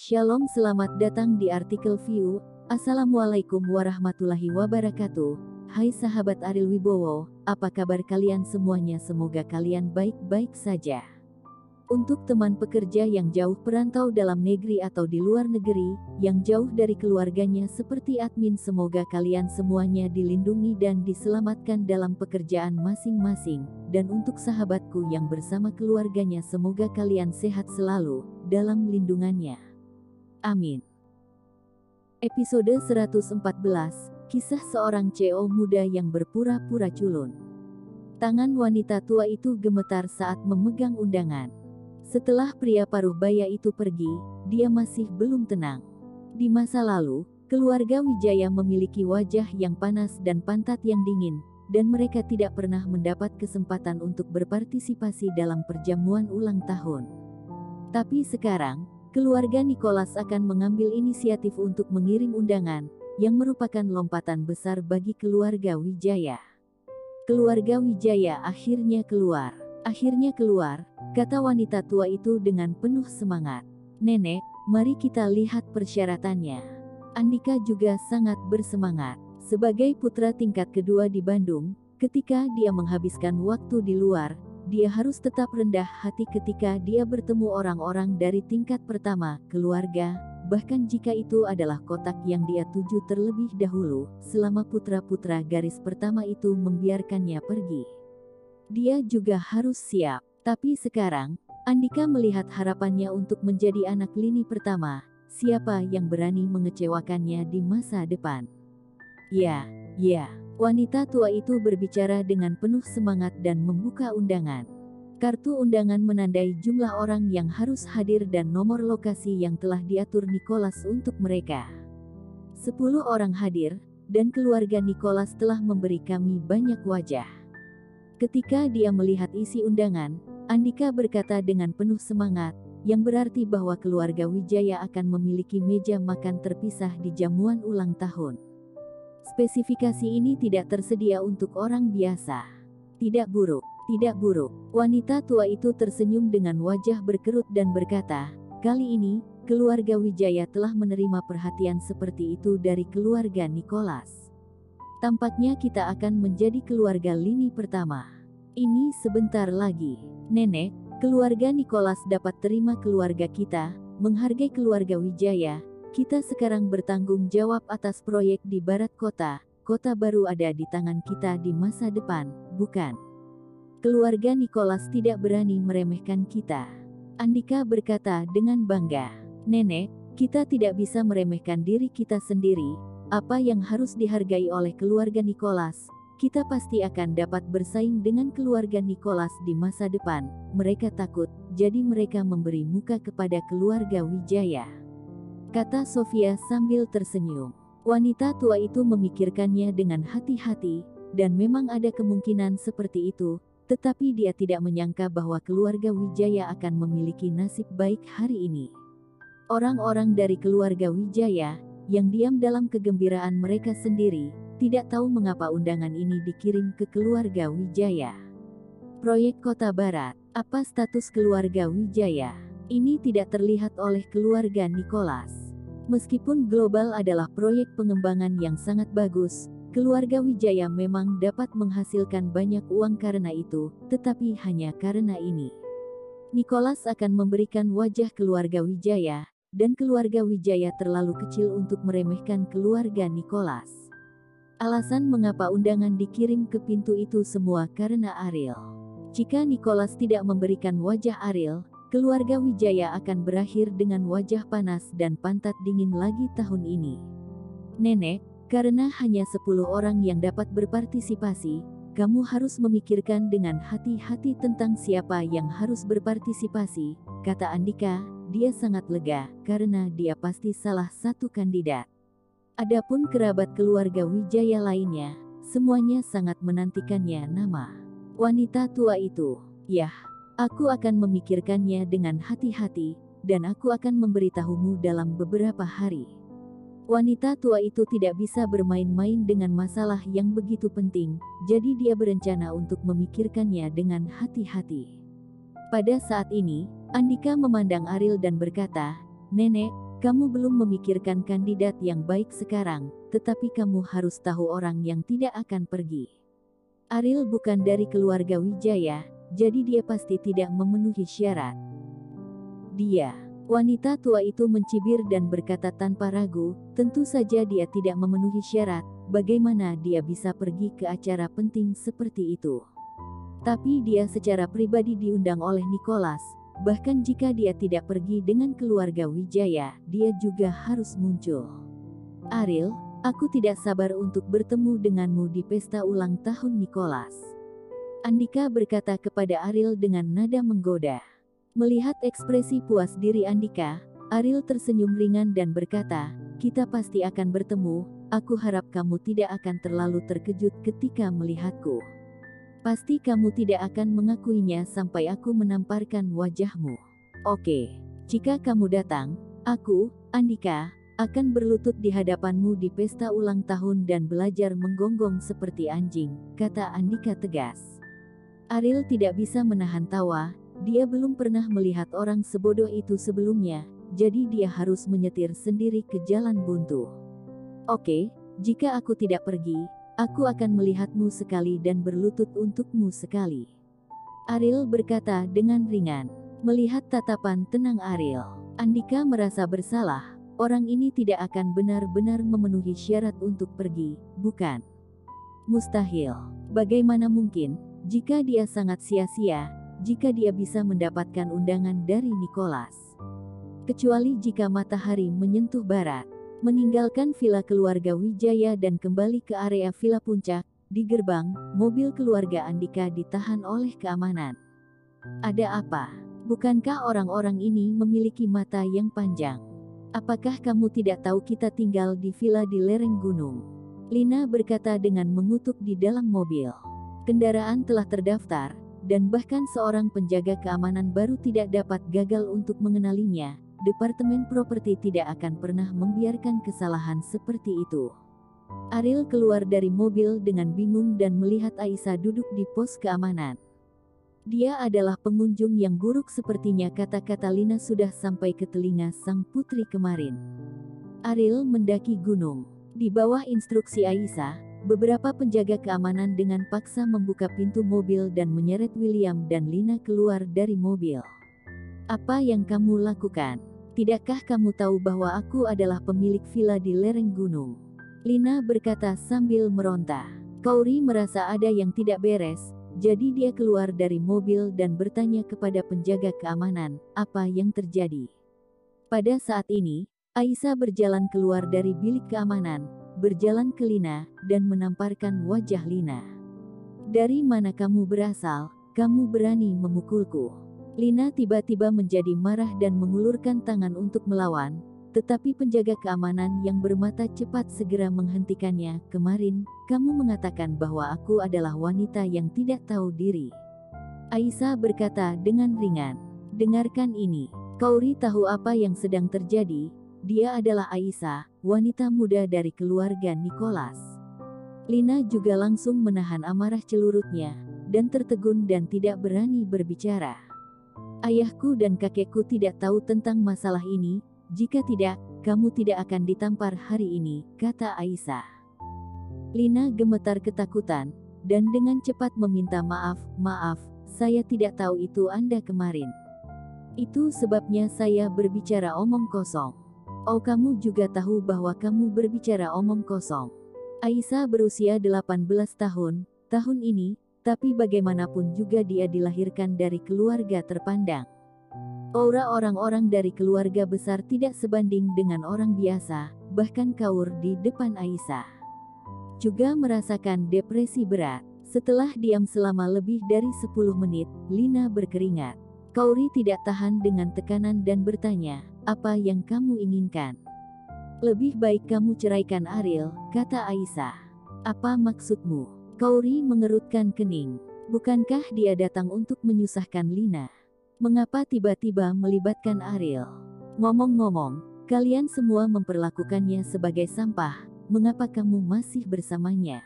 Shalom, selamat datang di artikel View. Assalamualaikum warahmatullahi wabarakatuh. Hai sahabat Ariel Wibowo, apa kabar kalian semuanya? Semoga kalian baik-baik saja. Untuk teman pekerja yang jauh perantau dalam negeri atau di luar negeri, yang jauh dari keluarganya seperti admin, semoga kalian semuanya dilindungi dan diselamatkan dalam pekerjaan masing-masing. Dan untuk sahabatku yang bersama keluarganya, semoga kalian sehat selalu dalam lindungannya. Amin. Episode 114, kisah seorang CEO muda yang berpura-pura culun. Tangan wanita tua itu gemetar saat memegang undangan. Setelah pria paruh baya itu pergi, dia masih belum tenang. Di masa lalu, keluarga Wijaya memiliki wajah yang panas dan pantat yang dingin, dan mereka tidak pernah mendapat kesempatan untuk berpartisipasi dalam perjamuan ulang tahun. Tapi sekarang, keluarga Nicholas akan mengambil inisiatif untuk mengirim undangan, yang merupakan lompatan besar bagi keluarga Wijaya. Keluarga Wijaya akhirnya keluar. Akhirnya keluar, kata wanita tua itu dengan penuh semangat. Nenek, mari kita lihat persyaratannya. Andika juga sangat bersemangat. Sebagai putra tingkat kedua di Bandung, ketika dia menghabiskan waktu di luar, dia harus tetap rendah hati ketika dia bertemu orang-orang dari tingkat pertama, keluarga, bahkan jika itu adalah kotak yang dia tuju terlebih dahulu, selama putra-putra garis pertama itu membiarkannya pergi. Dia juga harus siap. Tapi sekarang, Andika melihat harapannya untuk menjadi anak lini pertama, siapa yang berani mengecewakannya di masa depan. Ya, wanita tua itu berbicara dengan penuh semangat dan membuka undangan. Kartu undangan menandai jumlah orang yang harus hadir dan nomor lokasi yang telah diatur Nicholas untuk mereka. 10 orang hadir, dan keluarga Nicholas telah memberi kami banyak wajah. Ketika dia melihat isi undangan, Andika berkata dengan penuh semangat, yang berarti bahwa keluarga Wijaya akan memiliki meja makan terpisah di jamuan ulang tahun. Spesifikasi ini tidak tersedia untuk orang biasa. Tidak buruk, tidak buruk. Wanita tua itu tersenyum dengan wajah berkerut dan berkata, kali ini, keluarga Wijaya telah menerima perhatian seperti itu dari keluarga Nicholas. Tampaknya kita akan menjadi keluarga lini pertama. Ini sebentar lagi. Nenek, keluarga Nicholas dapat terima keluarga kita, menghargai keluarga Wijaya. Kita sekarang bertanggung jawab atas proyek di barat kota. Kota baru ada di tangan kita di masa depan, bukan? Keluarga Nicholas tidak berani meremehkan kita. Andika berkata dengan bangga. Nenek, kita tidak bisa meremehkan diri kita sendiri. Apa yang harus dihargai oleh keluarga Nicholas, kita pasti akan dapat bersaing dengan keluarga Nicholas di masa depan. Mereka takut, jadi mereka memberi muka kepada keluarga Wijaya, kata Sofia sambil tersenyum. Wanita tua itu memikirkannya dengan hati-hati, dan memang ada kemungkinan seperti itu, tetapi dia tidak menyangka bahwa keluarga Wijaya akan memiliki nasib baik hari ini. Orang-orang dari keluarga Wijaya, yang diam dalam kegembiraan mereka sendiri, tidak tahu mengapa undangan ini dikirim ke keluarga Wijaya. Proyek Kota Barat, apa status keluarga Wijaya? Ini tidak terlihat oleh keluarga Nicholas. Meskipun global adalah proyek pengembangan yang sangat bagus, keluarga Wijaya memang dapat menghasilkan banyak uang karena itu, tetapi hanya karena ini. Nicholas akan memberikan wajah keluarga Wijaya, dan keluarga Wijaya terlalu kecil untuk meremehkan keluarga Nicholas. Alasan mengapa undangan dikirim ke pintu itu semua karena Ariel. Jika Nicholas tidak memberikan wajah Ariel, keluarga Wijaya akan berakhir dengan wajah panas dan pantat dingin lagi tahun ini. Nenek, karena hanya 10 orang yang dapat berpartisipasi, kamu harus memikirkan dengan hati-hati tentang siapa yang harus berpartisipasi, kata Andika. Dia sangat lega, karena dia pasti salah satu kandidat. Adapun kerabat keluarga Wijaya lainnya, semuanya sangat menantikannya nama wanita tua itu. Yah, aku akan memikirkannya dengan hati-hati, dan aku akan memberitahumu dalam beberapa hari. Wanita tua itu tidak bisa bermain-main dengan masalah yang begitu penting, jadi dia berencana untuk memikirkannya dengan hati-hati. Pada saat ini, Andika memandang Ariel dan berkata, Nenek, kamu belum memikirkan kandidat yang baik sekarang, tetapi kamu harus tahu orang yang tidak akan pergi. Ariel bukan dari keluarga Wijaya, jadi dia pasti tidak memenuhi syarat. Dia, wanita tua itu mencibir dan berkata tanpa ragu, tentu saja dia tidak memenuhi syarat, bagaimana dia bisa pergi ke acara penting seperti itu. Tapi dia secara pribadi diundang oleh Nicholas, bahkan jika dia tidak pergi dengan keluarga Wijaya, dia juga harus muncul. Ariel, aku tidak sabar untuk bertemu denganmu di pesta ulang tahun Nicholas. Andika berkata kepada Ariel dengan nada menggoda. Melihat ekspresi puas diri Andika, Ariel tersenyum ringan dan berkata, kita pasti akan bertemu, aku harap kamu tidak akan terlalu terkejut ketika melihatku. Pasti kamu tidak akan mengakuinya sampai aku menamparkan wajahmu. Oke, jika kamu datang, aku, Andika, akan berlutut di hadapanmu di pesta ulang tahun dan belajar menggonggong seperti anjing, kata Andika tegas. Ariel tidak bisa menahan tawa, dia belum pernah melihat orang sebodoh itu sebelumnya, jadi dia harus menyetir sendiri ke jalan buntu. Oke, jika aku tidak pergi, aku akan melihatmu sekali dan berlutut untukmu sekali. Ariel berkata dengan ringan. Melihat tatapan tenang Ariel, Andika merasa bersalah. Orang ini tidak akan benar-benar memenuhi syarat untuk pergi, bukan? Mustahil. Bagaimana mungkin, jika dia sangat sia-sia, jika dia bisa mendapatkan undangan dari Nicholas. Kecuali jika matahari menyentuh barat. Meninggalkan villa keluarga Wijaya dan kembali ke area villa puncak, di gerbang, mobil keluarga Andika ditahan oleh keamanan. Ada apa? Bukankah orang-orang ini memiliki mata yang panjang? Apakah kamu tidak tahu kita tinggal di villa di lereng gunung? Lina berkata dengan mengutuk di dalam mobil. Kendaraan telah terdaftar, dan bahkan seorang penjaga keamanan baru tidak dapat gagal untuk mengenalinya. Departemen properti tidak akan pernah membiarkan kesalahan seperti itu. Ariel keluar dari mobil dengan bingung dan melihat Aisyah duduk di pos keamanan. Dia adalah pengunjung yang buruk sepertinya kata-kata Lina sudah sampai ke telinga sang putri kemarin. Ariel mendaki gunung. Di bawah instruksi Aisyah, beberapa penjaga keamanan dengan paksa membuka pintu mobil dan menyeret William dan Lina keluar dari mobil. Apa yang kamu lakukan? Tidakkah kamu tahu bahwa aku adalah pemilik villa di lereng gunung? Lina berkata sambil meronta. Kauri merasa ada yang tidak beres, jadi dia keluar dari mobil dan bertanya kepada penjaga keamanan, apa yang terjadi? Pada saat ini, Aisyah berjalan keluar dari bilik keamanan, berjalan ke Lina, dan menamparkan wajah Lina. Dari mana kamu berasal? Kamu berani memukulku? Lina tiba-tiba menjadi marah dan mengulurkan tangan untuk melawan, tetapi penjaga keamanan yang bermata cepat segera menghentikannya. Kemarin, kamu mengatakan bahwa aku adalah wanita yang tidak tahu diri. Aisyah berkata dengan ringan. Dengarkan ini. Kauri tahu apa yang sedang terjadi. Dia adalah Aisyah, wanita muda dari keluarga Nicholas. Lina juga langsung menahan amarah celurutnya, dan tertegun dan tidak berani berbicara. Ayahku dan kakekku tidak tahu tentang masalah ini, jika tidak, kamu tidak akan ditampar hari ini, kata Aisyah. Lina gemetar ketakutan, dan dengan cepat meminta maaf, saya tidak tahu itu Anda kemarin. Itu sebabnya saya berbicara omong kosong. Oh, kamu juga tahu bahwa kamu berbicara omong kosong. Aisyah berusia 18 tahun ini, tapi bagaimanapun juga dia dilahirkan dari keluarga terpandang. Aura orang-orang dari keluarga besar tidak sebanding dengan orang biasa, bahkan Kaur di depan Aisyah juga merasakan depresi berat. Setelah diam selama lebih dari 10 menit, Lina berkeringat. Kauri tidak tahan dengan tekanan dan bertanya, apa yang kamu inginkan? Lebih baik kamu ceraikan Ariel, kata Aisyah. Apa maksudmu? Kauri mengerutkan kening. Bukankah dia datang untuk menyusahkan Lina? Mengapa tiba-tiba melibatkan Ariel? Ngomong-ngomong, kalian semua memperlakukannya sebagai sampah, mengapa kamu masih bersamanya?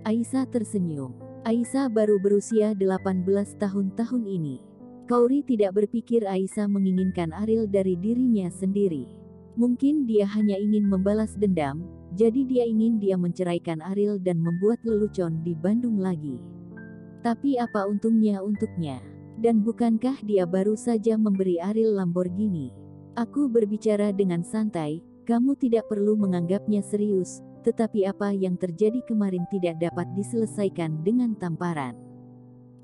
Aisyah tersenyum. Aisyah baru berusia 18 tahun ini. Kauri tidak berpikir Aisyah menginginkan Ariel dari dirinya sendiri. Mungkin dia hanya ingin membalas dendam, jadi dia ingin dia menceraikan Ariel dan membuat lelucon di Bandung lagi. Tapi apa untungnya untuknya? Dan bukankah dia baru saja memberi Ariel Lamborghini? Aku berbicara dengan santai, kamu tidak perlu menganggapnya serius, tetapi apa yang terjadi kemarin tidak dapat diselesaikan dengan tamparan.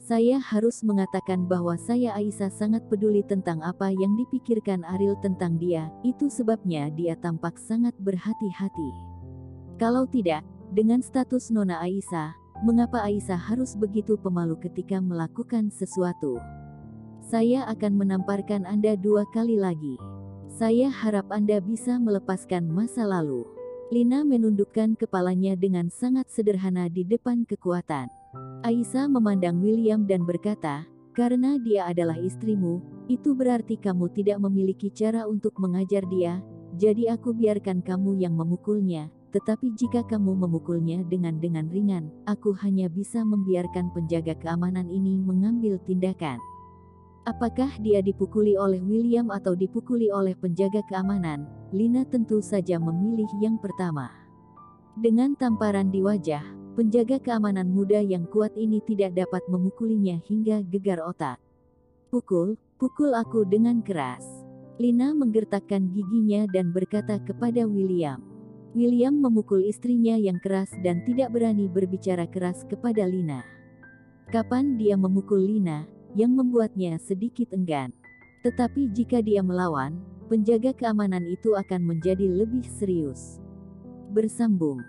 Saya harus mengatakan bahwa saya Aisyah sangat peduli tentang apa yang dipikirkan Ariel tentang dia, itu sebabnya dia tampak sangat berhati-hati. Kalau tidak, dengan status Nona Aisyah, mengapa Aisyah harus begitu pemalu ketika melakukan sesuatu? Saya akan menamparkan Anda 2 kali lagi. Saya harap Anda bisa melepaskan masa lalu. Lina menundukkan kepalanya dengan sangat sederhana di depan kekuatan. Aisyah memandang William dan berkata, karena dia adalah istrimu, itu berarti kamu tidak memiliki cara untuk mengajar dia, jadi aku biarkan kamu yang memukulnya, tetapi jika kamu memukulnya dengan ringan, aku hanya bisa membiarkan penjaga keamanan ini mengambil tindakan. Apakah dia dipukuli oleh William atau dipukuli oleh penjaga keamanan? Lina tentu saja memilih yang pertama. Dengan tamparan di wajah, penjaga keamanan muda yang kuat ini tidak dapat memukulinya hingga gegar otak. Pukul aku dengan keras. Lina menggertakkan giginya dan berkata kepada William. William memukul istrinya yang keras dan tidak berani berbicara keras kepada Lina. Kapan dia memukul Lina, yang membuatnya sedikit enggan. Tetapi jika dia melawan, penjaga keamanan itu akan menjadi lebih serius. Bersambung.